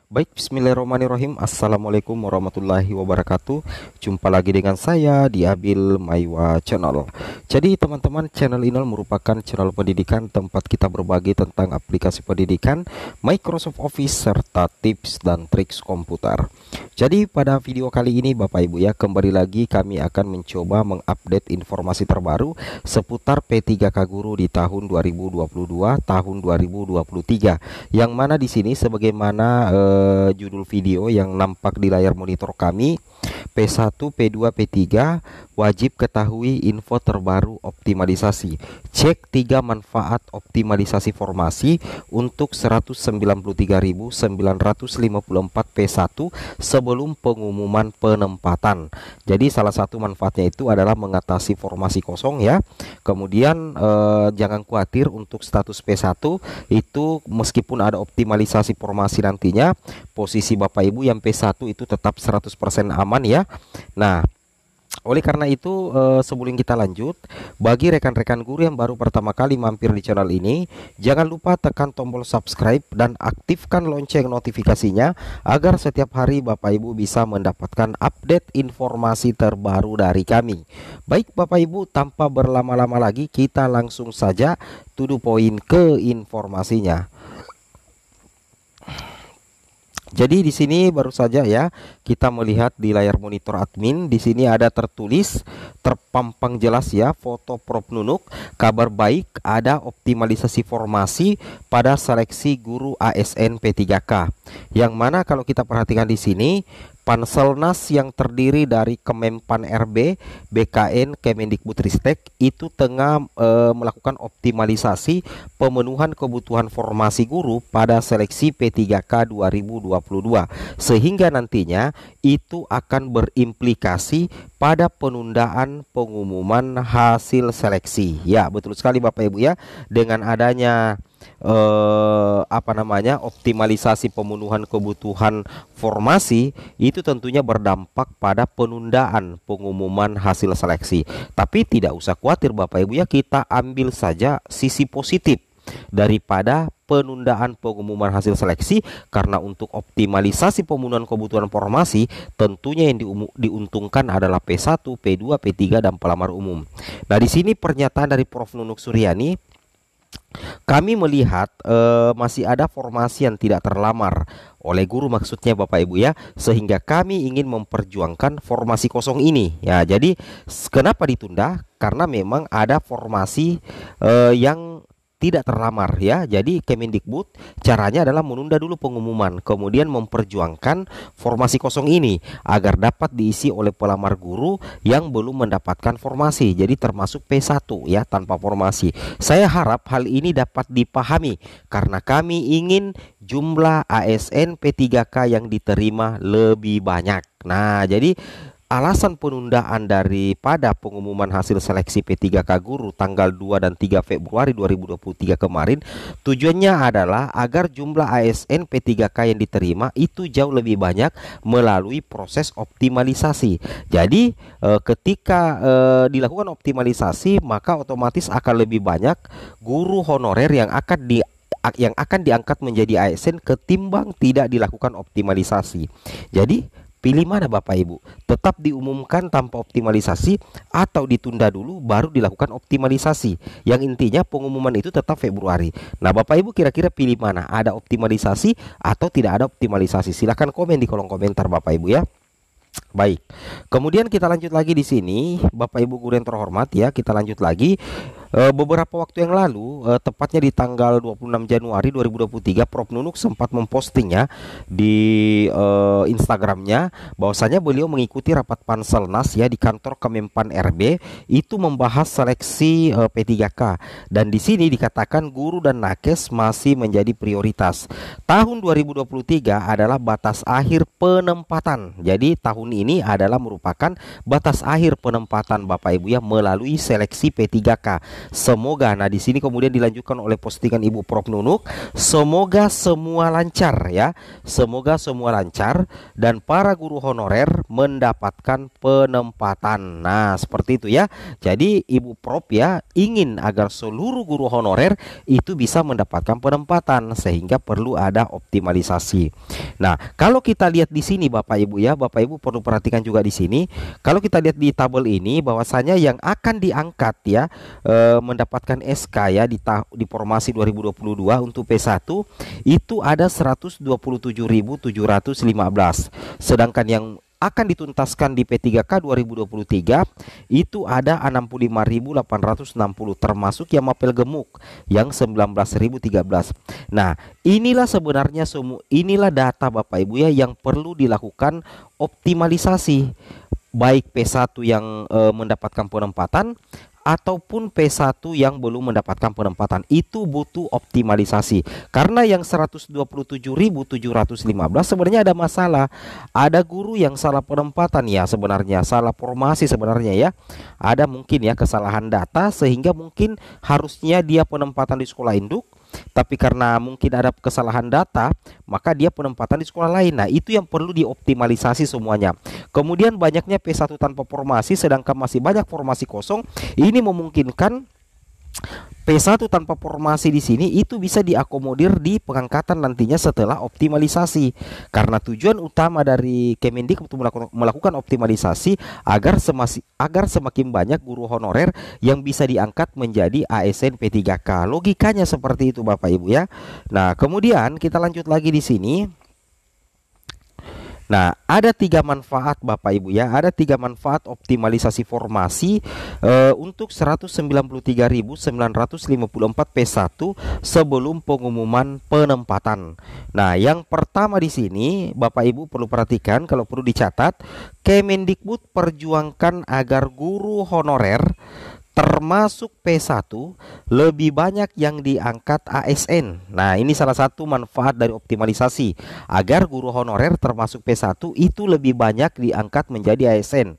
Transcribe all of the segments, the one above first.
Baik, bismillahirrahmanirrahim. Assalamualaikum warahmatullahi wabarakatuh. Jumpa lagi dengan saya di Abil Maiwa Channel. Jadi teman-teman, channel ini merupakan channel pendidikan tempat kita berbagi tentang aplikasi pendidikan, Microsoft Office, serta tips dan triks komputer. Jadi pada video kali ini Bapak Ibu ya, kembali lagi kami akan mencoba mengupdate informasi terbaru seputar P3K Guru di tahun 2022, tahun 2023. Yang mana di sini sebagaimana judul video yang nampak di layar monitor kami, P1, P2, P3 wajib ketahui info terbaru optimalisasi. Cek 3 manfaat optimalisasi formasi untuk 193.954 P1 sebelum pengumuman penempatan. Jadi salah satu manfaatnya itu adalah mengatasi formasi kosong ya. Kemudian jangan khawatir untuk status P1 itu, meskipun ada optimalisasi formasi nantinya, posisi Bapak Ibu yang P1 itu tetap 100% aman ya. Nah, oleh karena itu sebelum kita lanjut, bagi rekan-rekan guru yang baru pertama kali mampir di channel ini, jangan lupa tekan tombol subscribe dan aktifkan lonceng notifikasinya agar setiap hari Bapak Ibu bisa mendapatkan update informasi terbaru dari kami. Baik Bapak Ibu, tanpa berlama-lama lagi kita langsung saja to the point ke informasinya. Jadi di sini baru saja ya kita melihat di layar monitor admin, di sini ada terpampang jelas ya foto Prof Nunuk. Kabar baik, ada optimalisasi formasi pada seleksi guru ASN P3K. Yang mana kalau kita perhatikan di sini, Panselnas yang terdiri dari Kemenpan RB, BKN, Kemendikbudristek itu tengah melakukan optimalisasi pemenuhan kebutuhan formasi guru pada seleksi P3K 2022, sehingga nantinya itu akan berimplikasi pada penundaan pengumuman hasil seleksi. Ya, betul sekali Bapak Ibu ya, dengan adanya optimalisasi pemenuhan kebutuhan formasi itu tentunya berdampak pada penundaan pengumuman hasil seleksi. Tapi tidak usah khawatir Bapak Ibu ya, kita ambil saja sisi positif daripada penundaan pengumuman hasil seleksi, karena untuk optimalisasi pemenuhan kebutuhan formasi tentunya yang diuntungkan adalah P1, P2, P3 dan pelamar umum. Nah, di sini pernyataan dari Prof Nunuk Suryani, kami melihat masih ada formasi yang tidak terlamar oleh guru, maksudnya Bapak Ibu ya, sehingga kami ingin memperjuangkan formasi kosong ini ya. Jadi kenapa ditunda? Karena memang ada formasi yang tidak terlamar ya. Jadi Kemendikbud caranya adalah menunda dulu pengumuman, kemudian memperjuangkan formasi kosong ini agar dapat diisi oleh pelamar guru yang belum mendapatkan formasi. Jadi termasuk P1 ya, tanpa formasi. Saya harap hal ini dapat dipahami karena kami ingin jumlah ASN P3K yang diterima lebih banyak. Nah, jadi alasan penundaan daripada pengumuman hasil seleksi P3K Guru tanggal 2 dan 3 Februari 2023 kemarin, tujuannya adalah agar jumlah ASN P3K yang diterima itu jauh lebih banyak melalui proses optimalisasi. Jadi ketika dilakukan optimalisasi, maka otomatis akan lebih banyak guru honorer yang akan diangkat menjadi ASN ketimbang tidak dilakukan optimalisasi. Jadi pilih mana Bapak Ibu? Tetap diumumkan tanpa optimalisasi atau ditunda dulu baru dilakukan optimalisasi? Yang intinya pengumuman itu tetap Februari. Nah Bapak Ibu kira-kira pilih mana? Ada optimalisasi atau tidak ada optimalisasi? Silahkan komen di kolom komentar Bapak Ibu ya. Baik, kemudian kita lanjut lagi di sini Bapak Ibu guru yang terhormat ya, kita lanjut lagi. Beberapa waktu yang lalu, tepatnya di tanggal 26 Januari 2023, Prof Nunuk sempat mempostingnya di Instagramnya bahwasanya beliau mengikuti rapat Panselnas ya di kantor Kemenpan RB, itu membahas seleksi P3K, dan di sini dikatakan guru dan nakes masih menjadi prioritas. Tahun 2023 adalah batas akhir penempatan. Jadi tahun ini adalah merupakan batas akhir penempatan Bapak Ibu ya melalui seleksi P3K. Semoga, nah di sini kemudian dilanjutkan oleh postingan Ibu Prof Nunuk, semoga semua lancar ya. Semoga semua lancar dan para guru honorer mendapatkan penempatan. Nah, seperti itu ya. Jadi Ibu Prof ya ingin agar seluruh guru honorer itu bisa mendapatkan penempatan, sehingga perlu ada optimalisasi. Nah, kalau kita lihat di sini Bapak Ibu ya, Bapak Ibu perlu perhatikan juga di sini. Kalau kita lihat di tabel ini bahwasanya yang akan diangkat ya mendapatkan SK ya di formasi 2022 untuk P1 itu ada 127.715. Sedangkan yang akan dituntaskan di P3K 2023 itu ada 65.860, termasuk yang mapel gemuk yang 19.013. Nah, inilah sebenarnya inilah data Bapak Ibu ya yang perlu dilakukan optimalisasi, baik P1 yang mendapatkan penempatan ataupun P1 yang belum mendapatkan penempatan. Itu butuh optimalisasi. Karena yang 127.715 sebenarnya ada masalah. Ada guru yang salah penempatan ya, sebenarnya salah formasi sebenarnya ya. Ada mungkin ya kesalahan data, sehingga mungkin harusnya dia penempatan di sekolah induk, tapi karena mungkin ada kesalahan data, maka dia penempatan di sekolah lain. Nah, itu yang perlu dioptimalisasi semuanya. Kemudian banyaknya P1 tanpa formasi, sedangkan masih banyak formasi kosong. Ini memungkinkan P1 tanpa formasi di sini itu bisa diakomodir di pengangkatan nantinya setelah optimalisasi. Karena tujuan utama dari Kemendik untuk melakukan optimalisasi agar semakin banyak guru honorer yang bisa diangkat menjadi ASN P3K. Logikanya seperti itu Bapak Ibu ya. Nah, kemudian kita lanjut lagi di sini. Nah, ada 3 manfaat Bapak Ibu ya, ada 3 manfaat optimalisasi formasi untuk 193.954 P1 sebelum pengumuman penempatan. Nah, yang pertama di sini Bapak Ibu perlu perhatikan, kalau perlu dicatat, Kemendikbud perjuangkan agar guru honorer termasuk P1 lebih banyak yang diangkat ASN. Nah, ini salah satu manfaat dari optimalisasi, agar guru honorer termasuk P1 itu lebih banyak diangkat menjadi ASN.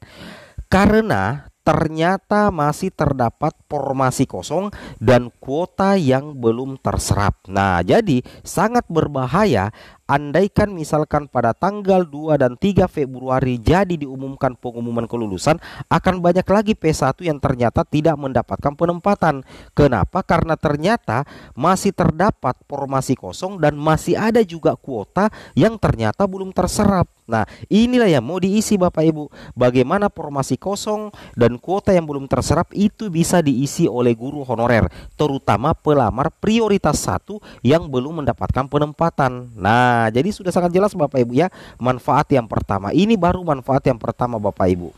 Karena ternyata masih terdapat formasi kosong dan kuota yang belum terserap. Nah, jadi sangat berbahaya andaikan misalkan pada tanggal 2 dan 3 Februari jadi diumumkan pengumuman kelulusan, akan banyak lagi P1 yang ternyata tidak mendapatkan penempatan. Kenapa? Karena ternyata masih terdapat formasi kosong dan masih ada juga kuota yang ternyata belum terserap. Nah, inilah yang mau diisi Bapak Ibu. Bagaimana formasi kosong dan kuota yang belum terserap itu bisa diisi oleh guru honorer, terutama pelamar prioritas 1 yang belum mendapatkan penempatan. Nah, jadi sudah sangat jelas Bapak Ibu ya, manfaat yang pertama. Ini baru manfaat yang pertama Bapak Ibu.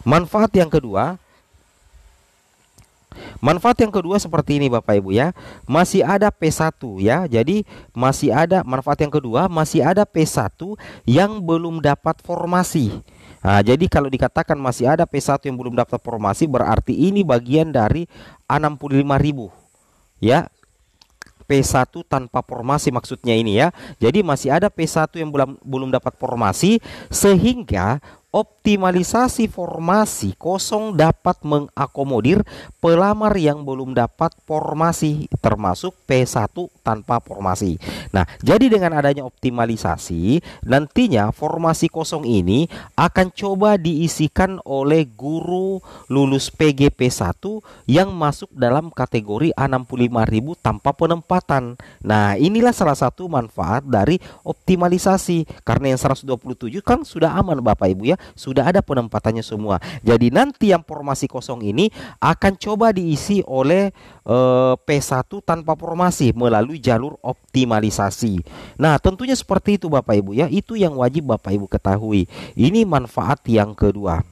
Manfaat yang kedua, seperti ini Bapak Ibu ya. Masih ada P1 ya. Jadi masih ada manfaat yang kedua, masih ada P1 yang belum dapat formasi. Nah, jadi kalau dikatakan masih ada P1 yang belum dapat formasi, berarti ini bagian dari 65.000 ya. P1 tanpa formasi maksudnya ini ya. Jadi masih ada P1 yang belum dapat formasi, sehingga optimalisasi formasi kosong dapat mengakomodir pelamar yang belum dapat formasi, termasuk P1 tanpa formasi. Nah, jadi dengan adanya optimalisasi, nantinya formasi kosong ini akan coba diisikan oleh guru lulus PGP1 yang masuk dalam kategori 65.000 tanpa penempatan. Nah, inilah salah satu manfaat dari optimalisasi, karena yang 127 kan sudah aman Bapak Ibu ya, sudah ada penempatannya semua. Jadi nanti yang formasi kosong ini akan coba diisi oleh P1 tanpa formasi melalui jalur optimalisasi. Nah, tentunya seperti itu Bapak Ibu ya. Itu yang wajib Bapak Ibu ketahui. Ini manfaat yang kedua.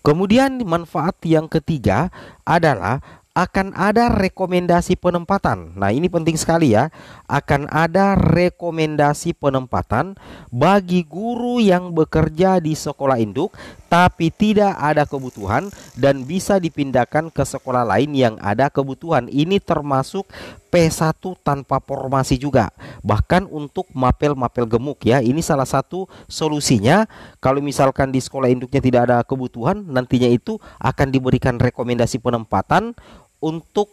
Kemudian manfaat yang ketiga adalah akan ada rekomendasi penempatan. Nah, ini penting sekali ya. Akan ada rekomendasi penempatan bagi guru yang bekerja di sekolah induk tapi tidak ada kebutuhan dan bisa dipindahkan ke sekolah lain yang ada kebutuhan. Ini termasuk P1 tanpa formasi juga. Bahkan untuk mapel-mapel gemuk ya, ini salah satu solusinya. Kalau misalkan di sekolah induknya tidak ada kebutuhan, nantinya itu akan diberikan rekomendasi penempatan untuk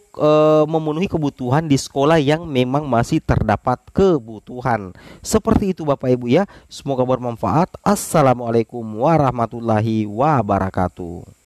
memenuhi kebutuhan di sekolah yang memang masih terdapat kebutuhan. Seperti itu Bapak Ibu ya. Semoga bermanfaat. Assalamualaikum warahmatullahi wabarakatuh.